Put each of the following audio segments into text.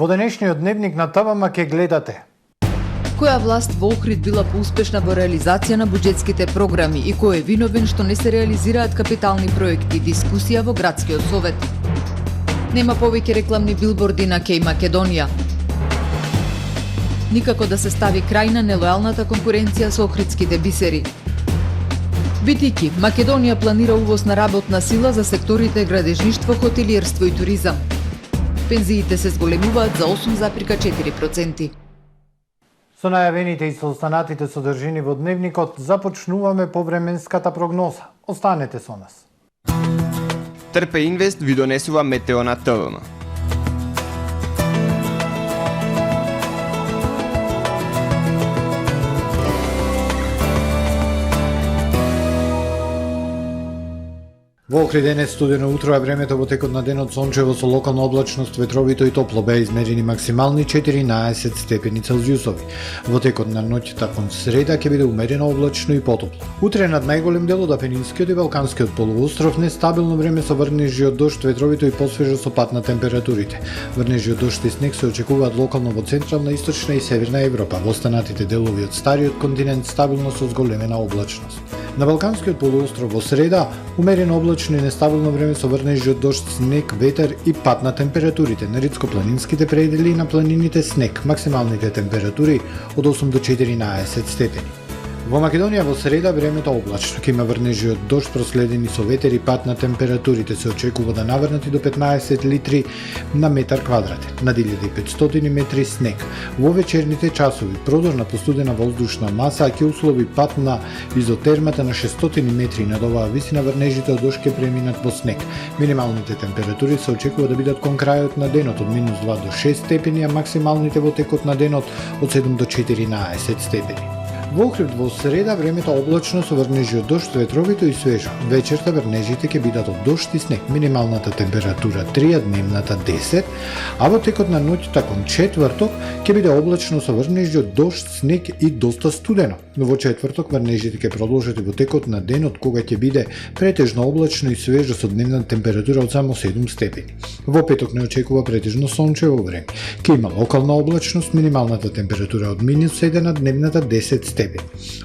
Во денешниот дневник на ТВМ ке гледате. Која власт во Охрид била поуспешна во реализација на буџетските програми и кој е виновен што не се реализираат капитални проекти? Дискусија во градскиот совет. Нема повеќе рекламни билборди на Кеј Македонија. Никако да се стави крај на нелојалната конкуренција со охридските бисери. Битики, Македонија планира увоз на работна сила за секторите градежништво, хотелиерство и туризам. Пензиите се зголемуваат за 8,4%. Со најавените и со останатите содржини во дневникот започнуваме повременската прогноза. Останете со нас. Трпе Инвест ви донесува метео на ТВМ. Во Охрид денес студено утро е времето, во текот на денот сончево со локална облачност, ветровито и топло, беа измерени максимални 14 степени Целзиусови. Во текот на ноќта кон среда ќе биде умерено облачно и потопло. Утре над најголем дел од Апенинскиот и Балканскиот полуостров нестабилно време со врнежи од дожд, ветровито и посвежо со пад на температурите. Врнежи од дожд и снег се очекуваат локално во централна, источна и северна Европа. Во останатите делови од стариот континент стабилно со зголемена облачност. На Балканскиот полуостров во среда умерено облачно и нестабилно време со врнежи од дожд, снег, ветер и пад на температурите. На ридско-планинските предели и на планините снег. Максималните температури од 8 до 14 степени. Во Македонија во среда времето облачно, ќе има врнежи од дожд проследени со ветер и пад на температурите. Се очекува да наврнати до 15 литри на метар квадратен, над 1500 метри снег. Во вечерните часови продор на постудена воздушна маса ќе услови пад на изотермата на 600 метри. Над оваа висина врнежите од дожд ќе преминат во снег. Минималните температури се очекува да бидат кон крајот на денот од -2 до 6 степени, а максималните во текот на денот од 7 до 14 степени. Во Охрид во среда времето облачно со врнежи од дожд, ветровито и свежо. Вечерта врнежите ќе бидат од дожд и снег. Минималната температура 3, а дневната 10, а во текот на ноќта кон четврток ќе биде облачно со врнежи од дожд, снег и доста студено. Во четврток врнежите ќе продолжат и во текот на денот, кога ќе биде претежно облачно и свежо со дневна температура од само 7 степени. Во петок не очекува претежно сончево време. Ќе има локална облачност, минималната температура од -7, а дневната 10 степени.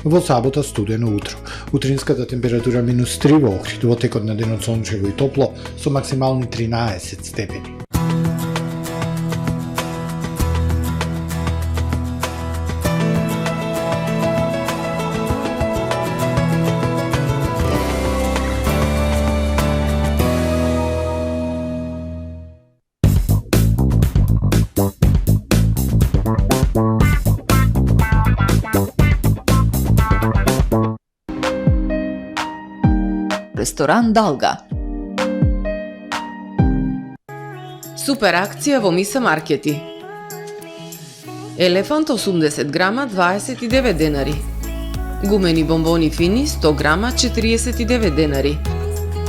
Во сабота студено утро. Утринската температура -3 во Охрид, во текот на денот сончево и топло со максимални 13 степени. Ресторан Далга. Супер акција во Миса Маркети. Елефант 80 грама 29 денари. Гумени бомбони фини 100 грама 49 денари.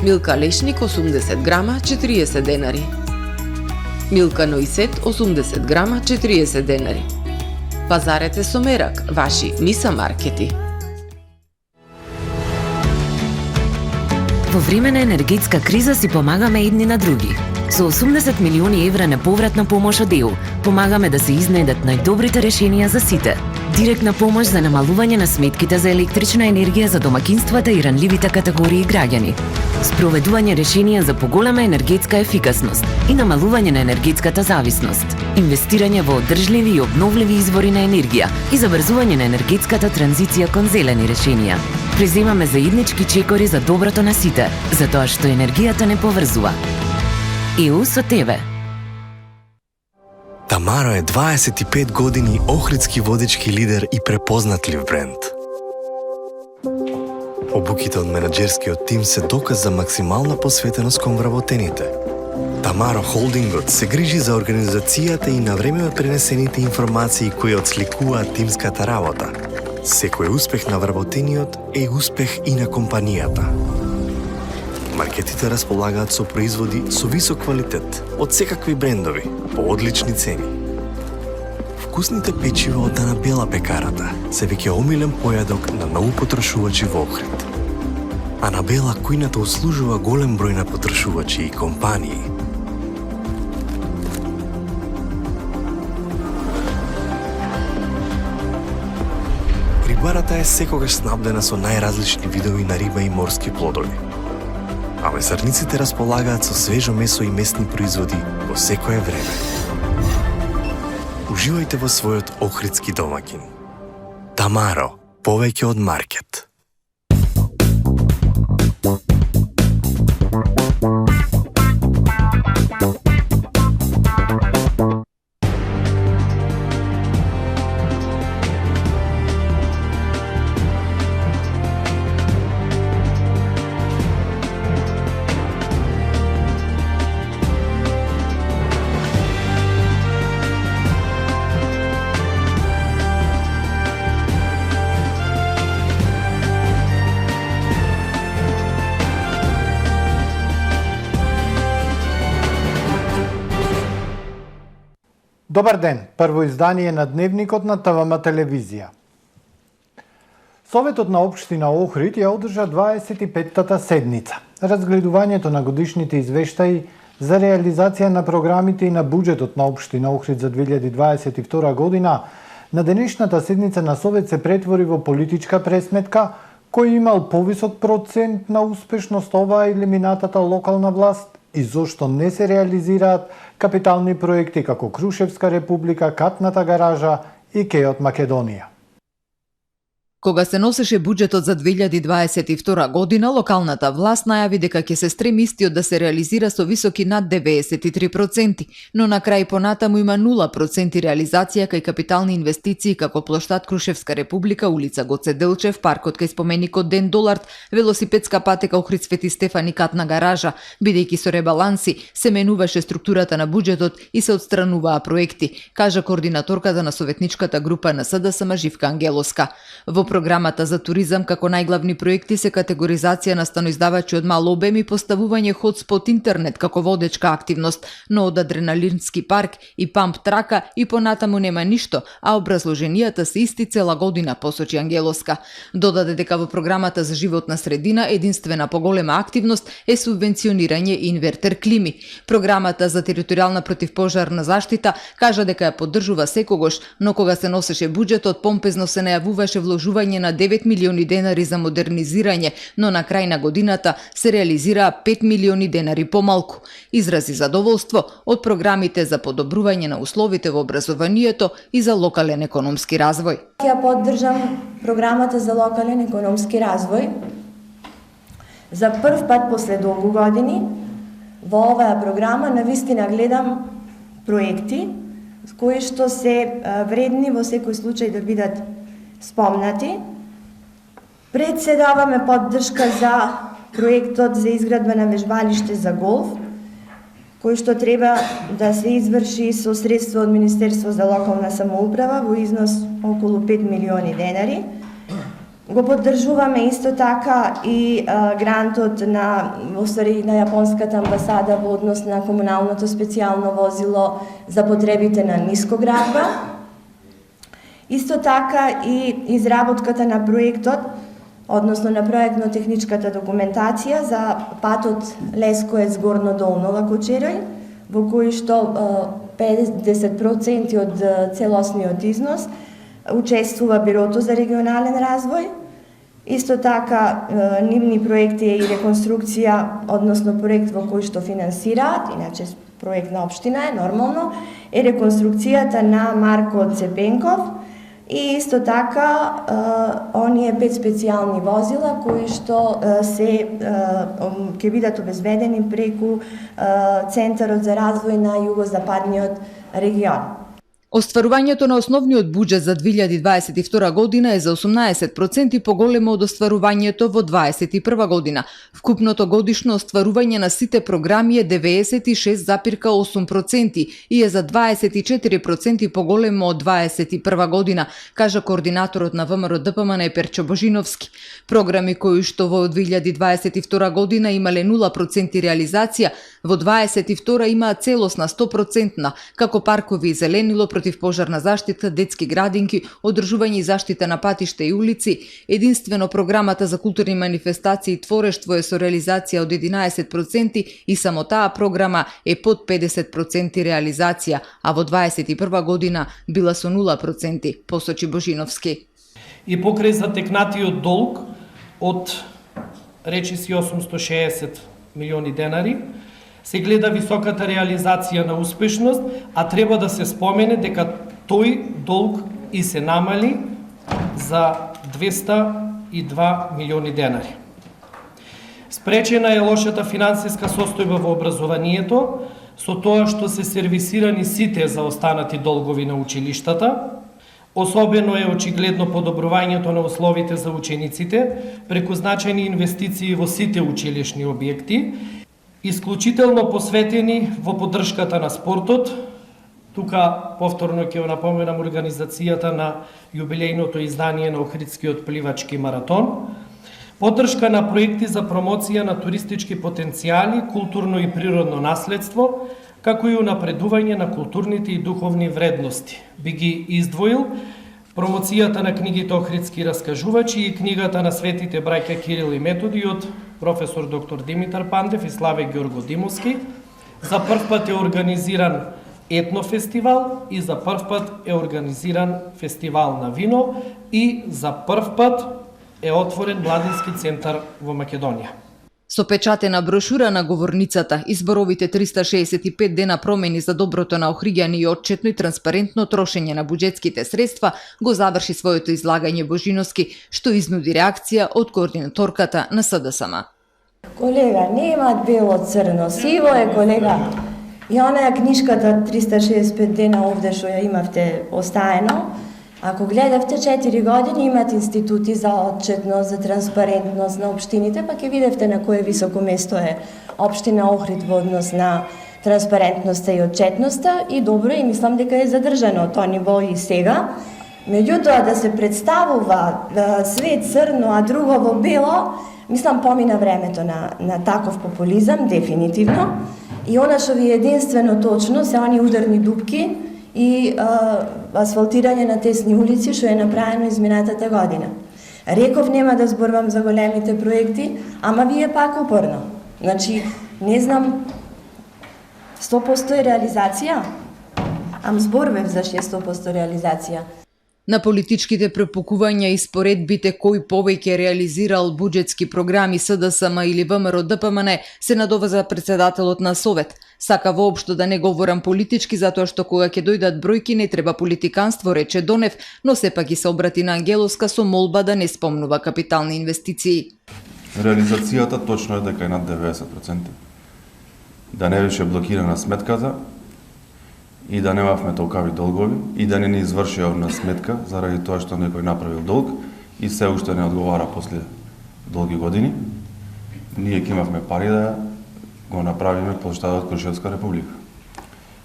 Милка лешник 80 грама 40 денари. Милка ноисет 80 грама 40 денари. Пазарете со мерак, ваши Миса Маркети. Во време на енергетска криза си помагаме едни на други. Со 80 милиони евра неповратна помош од ЕУ, помагаме да се изнајдат најдобрите решенија за сите. Директна помош за намалување на сметките за електрична енергија за домакинствата и ранливите категории граѓани. Спроведување решенија за поголема енергетска ефикасност и намалување на енергетската зависност. Инвестирање во одржливи и обновливи извори на енергија и забрзување на енергетската транзиција кон зелени решенија. Преземаме заеднички чекори за доброто на сите, затоа што енергијата не поврзува. ЕУ со тебе. Тамаро е 25 години охридски водички лидер и препознатлив бренд. Обуките од менаџерскиот тим се доказ за максимална посветеност кон вработените. Тамаро Холдингот се грижи за организацијата и навреме пренесените информации кои отсликуваат тимската работа. Секој успех на вработениот е успех и на компанијата. Маркетите располагаат со производи со висок квалитет од секакви брендови по одлични цени. Вкусните печива од Анабела пекарата се веќе омилен појадок на многу потрошувачи во Охрид. Анабела кујната услужува голем број на потрошувачи и компании. Рибарата е секогаш снабдена со најразлични видови на риба и морски плодови. А месарниците располагаат со свежо месо и месни производи во секое време. Уживајте во својот охридски домаќин. Тамаро, повеќе од маркет. Добар ден, прво издание на Дневникот на ТВМ телевизија. Советот на Општина Охрид ја одржа 25-тата седница. Разгледувањето на годишните извештаи за реализација на програмите и на буџетот на Општина Охрид за 2022 година на денешната седница на Совет се претвори во политичка пресметка, кој имал повисок процент на успешност оваа или минатата локална власт и зошто не се реализираат капитални проекти како Крушевска република, Катната гаража и Кеот Македонија. Кога се носеше буџетот за 2022 година, локалната власт најави дека ќе се стреми истиот да се реализира со високи над 93%, но на крај понатаму има 0% реализација кај капитални инвестиции како плоштад Крушевска република, улица Гоце Делчев, паркот кај споменикот Ден Долард, велосипедска патека Охрид Свети Стефан и Катна гаража, бидејќи со ребаланси се менуваше структурата на буџетот и се отстрануваа проекти, кажа координаторката на советничката група на СДСМ Живка Ангелоска. Во програмата за туризам како најглавни проекти се категоризација на станоиздавачи од мал обем и поставување хотспот интернет како водечка активност, но од адреналински парк и памп трака и понатаму нема ништо, а образложенијата се исти цела година, посочи Ангелоска. Додаде дека во програмата за животна средина единствена поголема активност е субвенционирање инвертер клими. Програмата за територијална противпожарна заштита кажа дека ја поддржува секогаш, но кога се носеше буџетот помпезно се најавуваше вложување на 9 милиони денари за модернизирање, но на крај на годината се реализираа 5 милиони денари помалку. Изрази задоволство од програмите за подобрување на условите во образованието и за локален економски развој. Ја поддржам програмата за локален економски развој. За прв пат после долгу години во оваа програма навистина гледам проекти кои што се вредни во секој случај да бидат спомнати. Пред се даваме поддршка за проектот за изградба на вежбалиште за голф, кој што треба да се изврши со средства од Министерство за локална самоуправа во износ околу 5 милиони денари. Го поддржуваме исто така и грантот на јапонската амбасада во однос на комуналното специјално возило за потребите на нискоградба. Исто така и изработката на проектот, односно на проектно-техничката документација за патот Лескоец Горно Долнова Кочерој, во кој што 50% од целосниот износ учествува Бирото за регионален развој. Исто така нивни проекти и реконструкција, односно проект во кој што финансираат, иначе проект на општина е нормално, е реконструкцијата на Марко Цепенков, и исто така оние 5 специјални возила кои што ќе бидат обезбедени преку Центарот за развој на југозападниот регион. Остварувањето на основниот буџет за 2022 година е за 18% поголемо од остварувањето во 2021 година. Вкупното годишно остварување на сите програми е 96,8% и е за 24% поголемо од 2021 година, кажа координаторот на ВМРО ДПМН Перчо Божиновски. Програми кои што во 2022 година имале 0% реализација, во 2022 имаат целосна 100%, како паркови и зеленило, противпожарна заштита, детски градинки, одржување и заштита на патишта и улици. Единствено програмата за културни манифестации и творештво е со реализација од 11% и само таа програма е под 50% реализација, а во 2021 година била со 0%, посочи Божиновски. И покрај затекнатиот долг од речиси 860 милиони денари, се гледа високата реализација на успешност, а треба да се спомене дека тој долг и се намали за 202 милиони денари. Спречена е лошата финансиска состојба во образованието, со тоа што се сервисирани сите заостанати долгови на училиштата. Особено е очигледно подобрувањето на условите за учениците преку значајни инвестиции во сите училишни објекти, исклучително посветени во поддршката на спортот. Тука повторно ќе напоменам организацијата на јубилејното издание на Охридскиот пливачки маратон, поддршка на проекти за промоција на туристички потенцијали, културно и природно наследство, како и унапредување на културните и духовни вредности. Би ги издвоил промоцијата на книгите Охридски раскажувачи и книгата на светите браќа Кирил и Методи од професор доктор Димитар Пандев и Славе Ѓорго Димовски. За прв пат е организиран етнофестивал и за прв пат е организиран фестивал на вино и за прв пат е отворен младински центар во Македонија. Со печатена брошура на говорницата, изборовите 365 дена промени за доброто на Охриѓани и отчетно и транспарентно трошење на буџетските средства, го заврши своето излагање Божиновски, што изнуди реакција од координаторката на СДСМ. Колега, нема бело, црно, сиво е, колега. И онаа книжката 365 дена овде што ја имавте остаено, ако гледавте 4 години имат институти за отчетност, за транспарентност на општините, па ќе видевте на кое високо место е општина Охрид во однос на транспарентноста и отчетноста и добро и мислам дека е задржано тоа ниво и сега. Меѓутоа да се представува свет црно, а друго во бело, мислам помина времето на таков популизам, дефинитивно. И она што ви е единствено точно се они ударни дупки и асфалтирање на тесни улици што е направено изминатата година. Реков нема да зборувам за големите проекти, ама вие пак упорно. Значи, не знам, 100% е реализација? Ам зборував за 100% реализација. На политичките препукувања и споредбите кој повеќе реализирал буџетски програми СДСМ или ВМРО ДПМН се надоврза председателот на Совет. Сака воопшто да не говорам политички затоа што кога ќе дојдат бројки не треба политиканство, рече Донев, но сепак и се обрати на Ангеловска со молба да не спомнува капитални инвестиции. Реализацијата точно е дека е над 90%. Да не беше блокирана сметката, и да немавме толкави долгови, и да не ни изврши овна сметка, заради тоа што некој направил долг, и се уште не одговара после долги години, ние ќе имавме пари да го направиме плоштадот Крушевска република.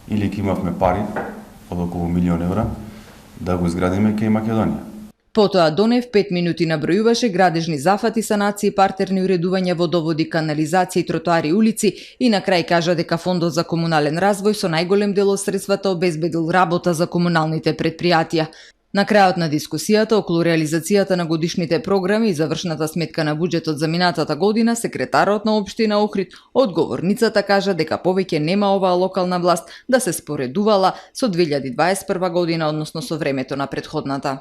Или ќе имавме пари, од околу 1 милион евра, да го изградиме кај Македонија. Потоа Донев 5 минути набројуваше градежни зафати, санации, партерни уредувања, водоводи, канализација, тротоари, улици и на крај кажа дека Фондот за комунален развој со најголем дел од средствата обезбедил работа за комуналните предпријатија. На крајот на дискусијата околу реализацијата на годишните програми и завршната сметка на буџетот за минатата година, секретарот на општина Охрид од говорницата кажа дека повеќе нема оваа локална власт да се споредувала со 2021 година, односно со времето на претходната.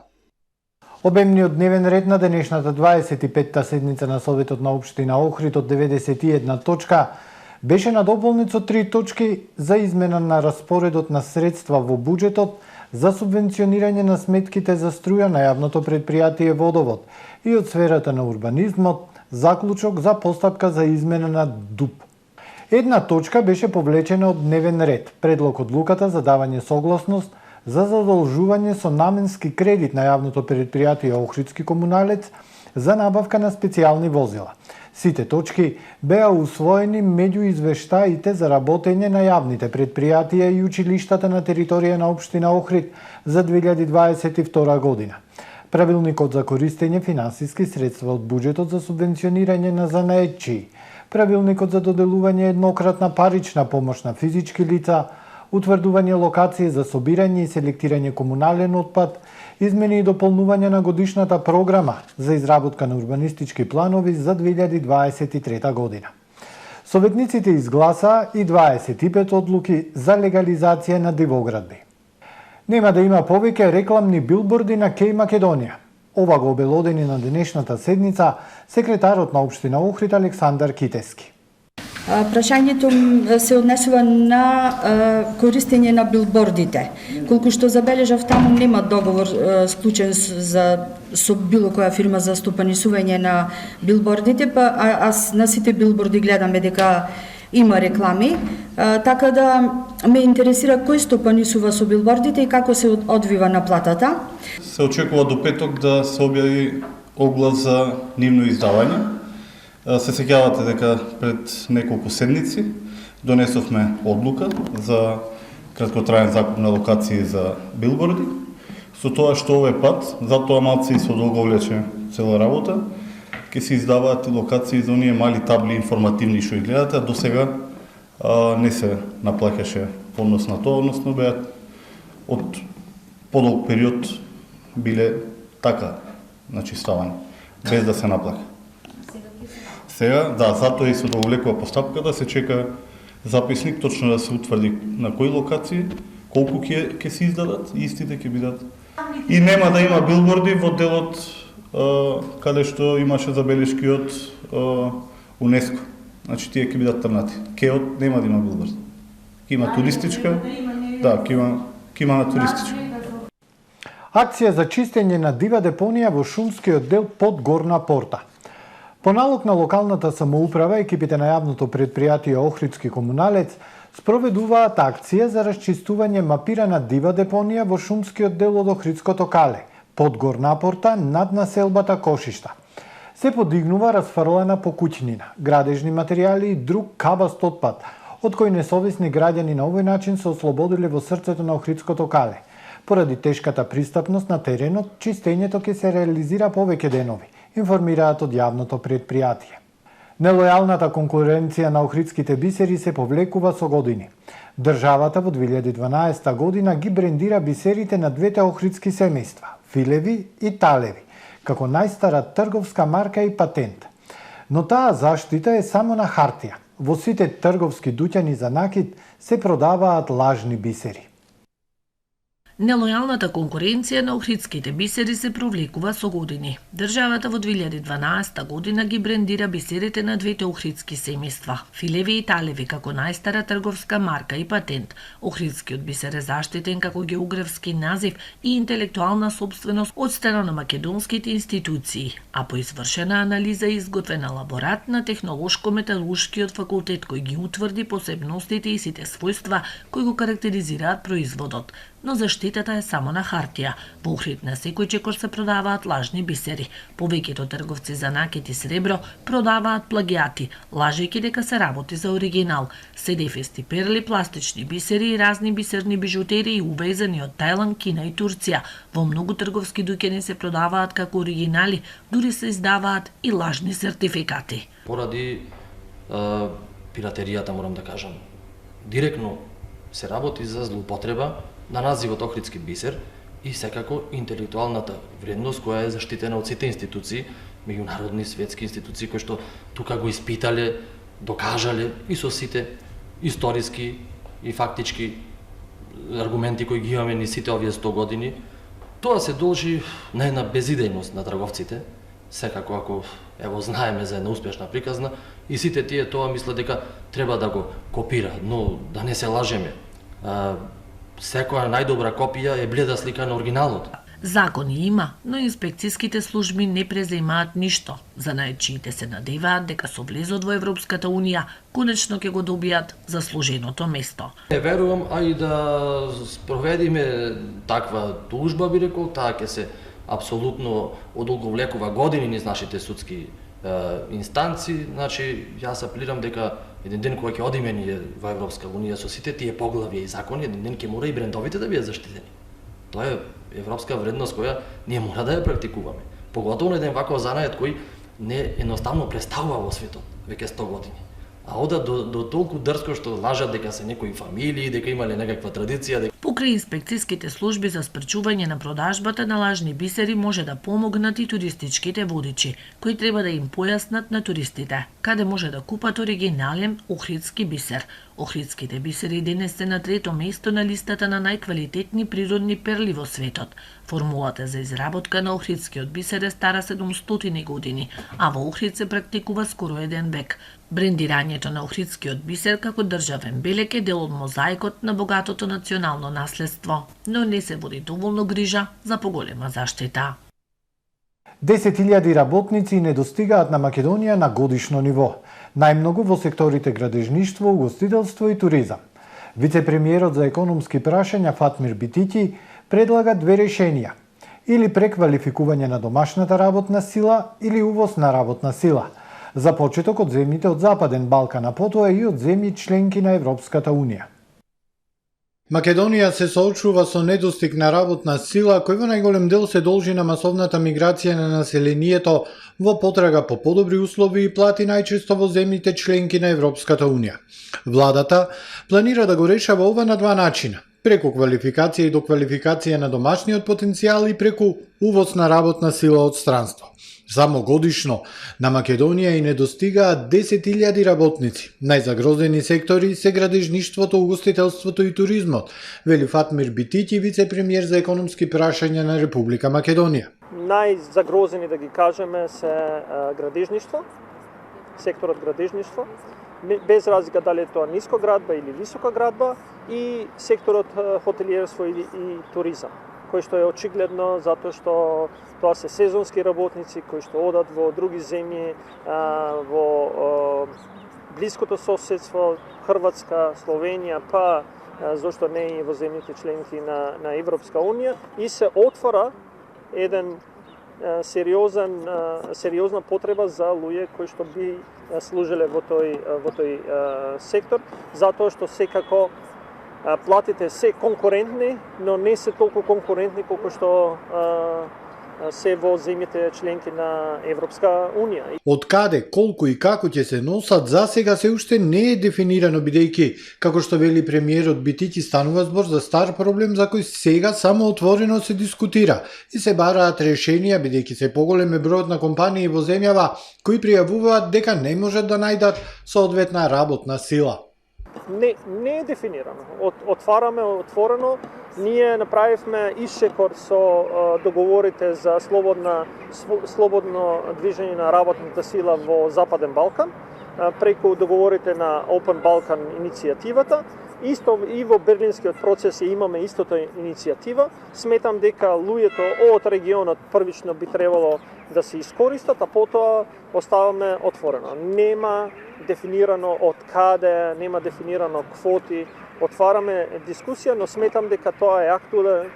Обемниот дневен ред на денешната 25-та седница на Советот на општина Охрид од 91 точка беше надополнет со 3 точки за измена на распоредот на средства во буџетот за субвенционирање на сметките за струја на јавното предпријатие Водовод и од сферата на урбанизмот заклучок за постапка за измена на ДУП. Една точка беше повлечена од дневен ред, предлог одлуката за давање согласност за задолжување со наменски кредит на јавното предпријатие Охридски комуналец за набавка на специјални возила. Сите точки беа усвоени меѓу извештаите за работење на јавните предпријатија и училиштата на територија на општина Охрид за 2022 година. Правилникот за користење финансиски средства од буџетот за субвенционирање на занаетчии, правилникот за доделување еднократна парична помош на физички лица, утврдување локации за собирање и селектирање комунален отпад, измени и дополнување на годишната програма за изработка на урбанистички планови за 2023 година. Советниците изгласаа и 25 одлуки за легализација на дивоградби. Нема да има повеќе рекламни билборди на Кеј Македонија. Ова го обелодени на денешната седница секретарот на општина Охрид Александар Китески. Прашањето се однесува на користење на билбордите. Колку што забележав, таму нема договор склучен со било која фирма за стопанисување на билбордите, а на сите билборди гледаме дека има реклами, така да ме интересира кој стопанисува со билбордите и како се одвива наплатата. Се очекува до петок да се објави оглас за нивно издавање. Се сеќавате дека пред неколку седмици донесовме одлука за краткотраен закуп на локации за билборди. Со тоа што овој пат, затоа малце и се одолговлече цела работа, ќе се издаваат и локации за оние мали табли информативни што ги гледате, а досега не се наплаќаше однос на тоа, односно беа од подолг период биле така начиставани, без да се наплаќа. Сега, да, затоа и се одолговлекува постапката, се чека записник точно да се утврди на кои локации, колку ќе се издадат, истите ќе бидат. И нема да има билборди во делот каде што имаше забелешки од УНЕСКО. Значи тие ќе бидат трнати. Кеот нема да има билборд. Ќе има туристичка, да, ќе има на туристичка. Акција за чистење на дива депонија во шумскиот дел под Горна Порта. По налог на локалната самоуправа, екипите на јавното предпријатие Охридски комуналец спроведуваат акција за расчистување мапирана дива депонија во шумскиот дел од Охридското кале, под Горна Порта, над населбата Кошишта. Се подигнува расфрлена покуќнина, градежни материјали и друг кабаст отпад, од кој несовесни граѓани на овој начин се ослободиле во срцето на Охридското кале. Поради тешката пристапност на теренот, чистењето ќе се реализира повеќе денови, информираат од јавното предпријатие. Нелојалната конкуренција на охридските бисери се повлекува со години. Државата во 2012 година ги брендира бисерите на двете охридски семејства, Филеви и Талеви, како најстара трговска марка и патент. Но таа заштита е само на хартија. Во сите трговски дуќани за накид се продаваат лажни бисери. Нелојалната конкуренција на охридските бисери се провлекува со години. Државата во 2012 година ги брендира бисерите на двете охридски семејства, Филеви и Талеви, како најстара трговска марка и патент. Охридскиот бисер е заштитен како географски назив и интелектуална собственост од страна на македонските институции, а по извршена анализа и изготвена лаборат на Технолошко-металуршкиот факултет кој ги утврди посебностите и сите својства кои го карактеризираат производот. Но заштитата е само на хартија. Во Охрид на секој чекор се продаваат лажни бисери. Повеќето трговци за накид и сребро продаваат плагиати, лажејќи дека се работи за оригинал. СДФ перли, пластични бисери и разни бисерни бижутерии увезени од Тајланд, Кина и Турција. Во многу трговски дуќани се продаваат како оригинали, дури се издаваат и лажни сертификати. Поради пиратеријата, морам да кажам, директно се работи за злоупотреба на називот Охридски бисер и секако интелектуалната вредност која е заштитена од сите институции, меѓународни, светски институции кои што тука го испитале, докажале и со сите историски и фактички аргументи кои ги имаме ни сите овие 100 години. Тоа се должи на една безидејност на трговците. Секако ако ево знаеме за една успешна приказна и сите тие тоа мислат дека треба да го копира, но да не се лажеме. Секоја најдобра копија е бледа слика на оригиналот. Закони има, но инспекцијските служби не преземаат ништо. Занаечиите се надеваат дека со влезот во Европската Унија конечно ќе го добијат заслуженото место. Верувам, а и да спроведиме таква тужба, би рекол, таа ќе се апсолутно одолговлекува години низ нашите судски инстанци. Значи, јас апелирам дека еден ден кога ќе одиме ние во Европска Унија со сите тие поглавја и закони, еден ден ќе мора и брендовите да бидат заштитени. Тоа е европска вредност која ние мора да ја практикуваме. Поготово на еден ваков занает кој не едноставно представува во светот веќе 100 години. А ода до толку дрско што лажат дека се некои фамилии, дека имале некаква традиција. Покрај инспекцијските служби за спречување на продажбата на лажни бисери може да помогнат и туристичките водичи, кои треба да им појаснат на туристите каде може да купат оригинален охридски бисер. Охридските бисери денес се на трето место на листата на најквалитетни природни перли во светот. Формулата за изработка на охридскиот бисер е стара 700 години, а во Охрид се практикува скоро еден век. Брендирањето на охридскиот бисер како државен белег е дел од мозаикот на богатото национално наследство, но не се води доволно грижа за поголема заштита. 10.000 работници не достигаат на Македонија на годишно ниво, најмногу во секторите градежништво, угостителство и туризам. Вице-премиерот за економски прашања Фатмир Битики предлага две решенија: или преквалификување на домашната работна сила или увоз на работна сила, за почеток од земјите од Западен Балкан, а потоа и од земји членки на Европската Унија. Македонија се соочува со недостиг на работна сила, кој во најголем дел се должи на масовната миграција на населението во потрага по подобри услови и плати најчесто во земјите членки на Европската Унија. Владата планира да го решава ова на два начина: преку квалификација и доквалификација на домашниот потенцијал и преку увоз на работна сила од странство. Само годишно на Македонија и не достигаат 10.000 работници. Најзагрозени сектори се градежништвото, угостителството и туризмот, вели Фатмир Битики, вице-премиер за економски прашања на Република Македонија. Најзагрозени, да ги кажеме, се градежништво, секторот градежништво, без разлика дали е тоа ниско градба или висока градба, и секторот хотелиерство и туризам, кој што е очигледно затоа што тоа се сезонски работници кои што одат во други земји, во блиското соседство, Хрватска, Словенија, па зошто не и во земјите членки на Европска Унија, и се отвора еден сериозна потреба за луѓе кои што би служеле во тој сектор, затоа што секако платите се конкурентни, но не се толку конкурентни колку што се во земјите членки на Европска Унија. Од каде, колку и како ќе се носат, за сега се уште не е дефинирано, бидејќи, како што вели премиерот Битики, станува збор за стар проблем за кој сега само отворено се дискутира и се бараат решенија, бидејќи се поголем е бројот на компании во земјава кои пријавуваат дека не можат да најдат соодветна работна сила. Не е дефинирано. Отвараме отворено. Ние направивме исчекор со договорите за слободно движење на работната сила во Западен Балкан, преку договорите на Open Balkan иницијативата. Исто и во Берлинскиот процес имаме истото иницијатива. Сметам дека луѓето од регионот првично би требало да се искористат, а потоа оставаме отворено. Нема дефинирано од каде, нема дефинирано квоти. Отвараме дискусија, но сметам дека тоа е актуелен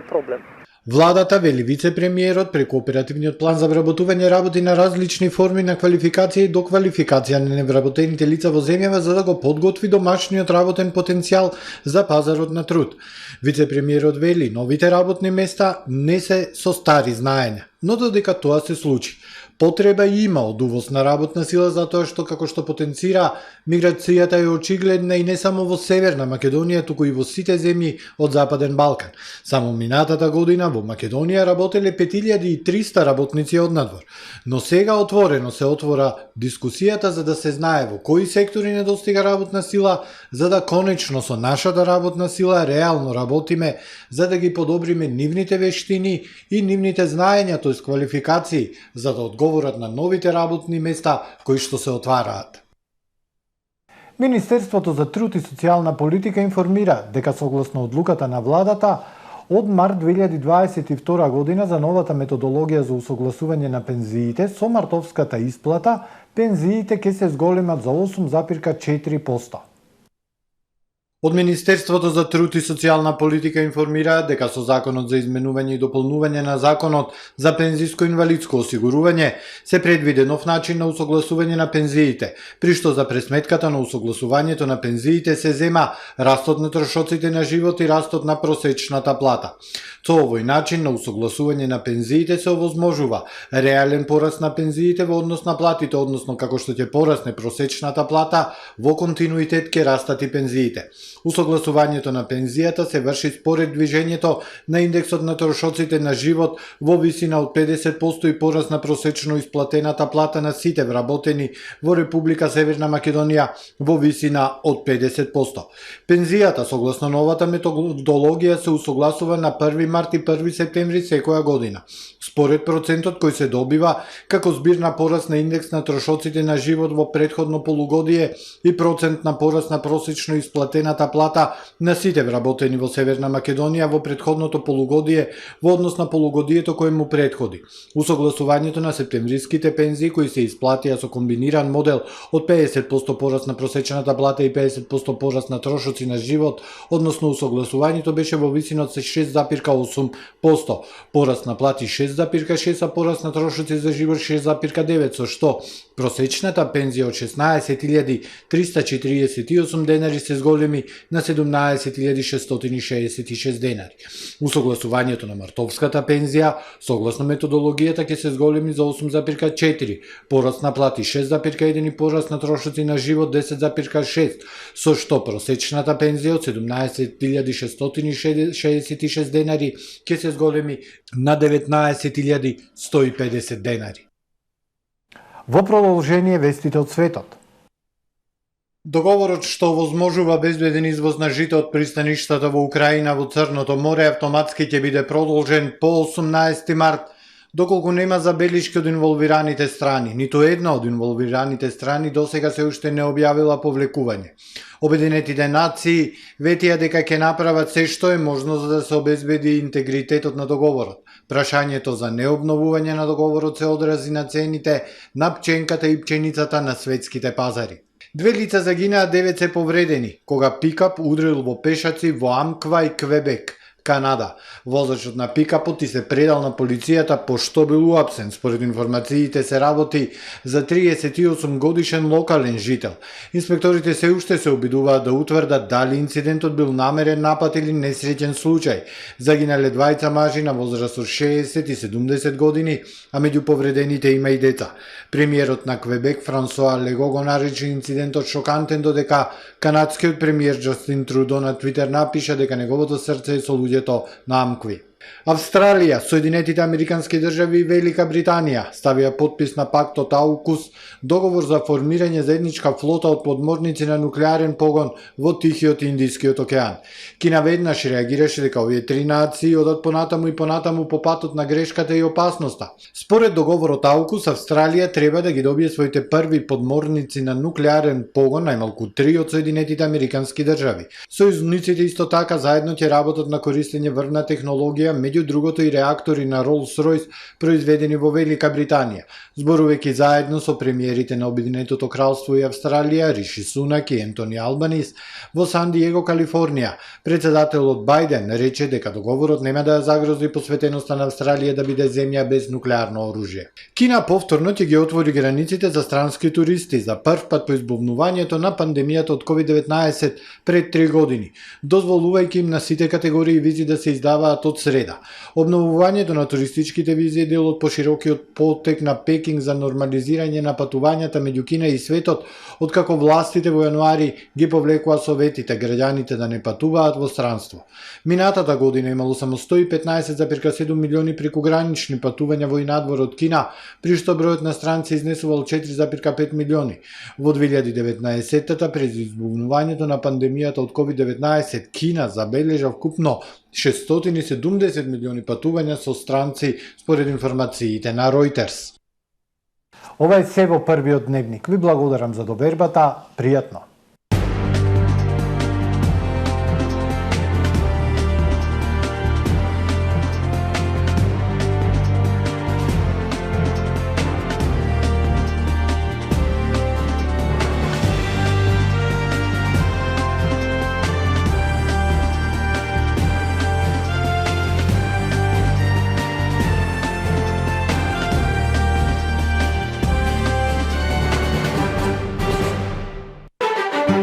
проблем. Владата, вели вице-премиерот, преку оперативниот план за вработување работи на различни форми на квалификација и доквалификација на невработените лица во земјава за да го подготви домашниот работен потенцијал за пазарот на труд. Вице-премиерот вели, новите работни места не се со стари знаења, но додека тоа се случи, потреба има од увоз на работна сила затоа што, како што потенцира, миграцијата е очигледна и не само во Северна Македонија, туку и во сите земји од Западен Балкан. Само минатата година во Македонија работеле 5300 работници од надвор. Но сега отворено се отвора дискусијата за да се знае во кои сектори недостига работна сила, за да конечно со нашата работна сила реално работиме, за да ги подобриме нивните вештини и нивните знаења, тоест квалификации, за да одговорат на новите работни места кои што се отвараат. Министерството за труд и социјална политика информира дека согласно одлуката на владата од март 2022 година за новата методологија за усогласување на пензиите со мартовската исплата, пензиите ќе се зголемат за 8,4%. Од Министерството за труд и социјална политика информира дека со Законот за изменување и дополнување на Законот за пензиско-инвалидско осигурување се предвиде нов начин на усогласување на пензиите, при што за пресметката на усогласувањето на пензиите се зема растот на трошоците на живот и растот на просечната плата. Со овој начин на усогласување на пензиите се овозможува реален пораст на пензиите во однос на платите, односно како што ќе порасне просечната плата, во континуитет ќе растат и пензиите. Усогласувањето на пензијата се врши според движењето на индексот на трошоците на живот во висина од 50% и порас на просечно исплатената плата на сите вработени во Република Северна Македонија во висина од 50%. Пензијата согласно новата методологија се усогласува на 1 март и 1 септември секоја година. Според процентот кој се добива како збир на порас на индекс на трошоците на живот во претходно полугодие и процент на порас на просечно исплатената плата на сите вработени во Северна Македонија во претходното полугодие во однос на полугодието кое му претходи. Усогласувањето на септемвриските пензии кои се исплатија со комбиниран модел од 50% порас на просечната плата и 50% порас на трошоци на живот, односно усогласувањето беше во висина од 6,8%, порас на плати 6,6%, а порас на трошоци за живот 6,9%, со што просечната пензија од 16.348 денари се зголеми на 17.666 денари. Усогласувањето на мартовската пензија, согласно методологијата, ќе се зголеми за 8,4%, порас на плати 6,1% и порас на трошоци на живот 10,6%, со што просечната пензија од 17.666 денари ќе се зголеми на 19.150 денари. Во продолжение вестите од светот. Договорот што возможува безбеден извоз на жито од пристаништата во Украина во Црното море автоматски ќе биде продолжен по 18 март, доколку нема забелишки од инволвираните страни. Ниту една од инволвираните страни досега се уште не објавила повлекување. Обединетите нации ветија дека ќе направат се што е можно за да се обезбеди интегритетот на договорот. Прашањето за необновување на договорот се одрази на цените на пченката и пченицата на светските пазари. 2 лица загинаа, 9 се повредени, кога пикап удрил во пешаци во Амква и Квебек, Канада. Возачот на пикапот и се предал на полицијата пошто бил уапсен. Според информациите се работи за 38 годишен локален жител. Инспекторите се уште се обидуваат да утврдат дали инцидентот бил намерен напад или несреќен случај. Загинале двајца мажи на возраст од 60 и 70 години, а меѓу повредените има и деца. Премиерот на Квебек Франсоа Лего го нарече инцидентот шокантен, додека канадскиот премиер Џастин Трудо на Твитер напиша дека неговото срце е со луѓето на Амкви. Австралија, Соединетите Американски држави и Велика Британија ставија подпис на пактот АУКУС, договор за формирање заедничка флота од подморници на нуклеарен погон во Тихиот и Индискиот океан. Кина веднаш реагираше дека овие три нации одат понатаму и понатаму по патот на грешката и опасноста. Според договорот АУКУС, Австралија треба да ги добие своите први подморници на нуклеарен погон, најмалку 3 од Соединетите Американски држави. Сојузниците исто така заедно ќе работат на користење врвна технологија, меѓу другото и реактори на Rolls-Royce произведени во Велика Британија. Зборувајќи заедно со премиерите на Обединетото кралство и Австралија, Риши Сунак и Ентони Албанис во Сан Диего, Калифорнија, председателот Бајден рече дека договорот нема да ја загрози посветеноста на Австралија да биде земја без нуклеарно оружје. Кина повторно ќе ги отвори границите за странски туристи за прв пат по избавнувањето на пандемијата од COVID-19 пред 3 години, дозволувајќи им на сите категории визи да се издаваат од среда. Обновувањето на туристичките визи е дел од поширокиот потек на Пекинг за нормализирање на патувањата меѓу Кина и светот, откако властите во јануари ги повлекува советите граѓаните да не патуваат во странство. Минатата година имало само 115,7 милиони прекугранични патувања во и надвор од Кина, при што бројот на странци изнесувал 4,5 милиони. Во 2019-та, пред избавнувањето на пандемијата од COVID-19, Кина забележа вкупно 670 милиони патувања со странци, според информациите на Reuters. Ова е се во првиот дневник. Ви благодарам за довербата. Пријатно.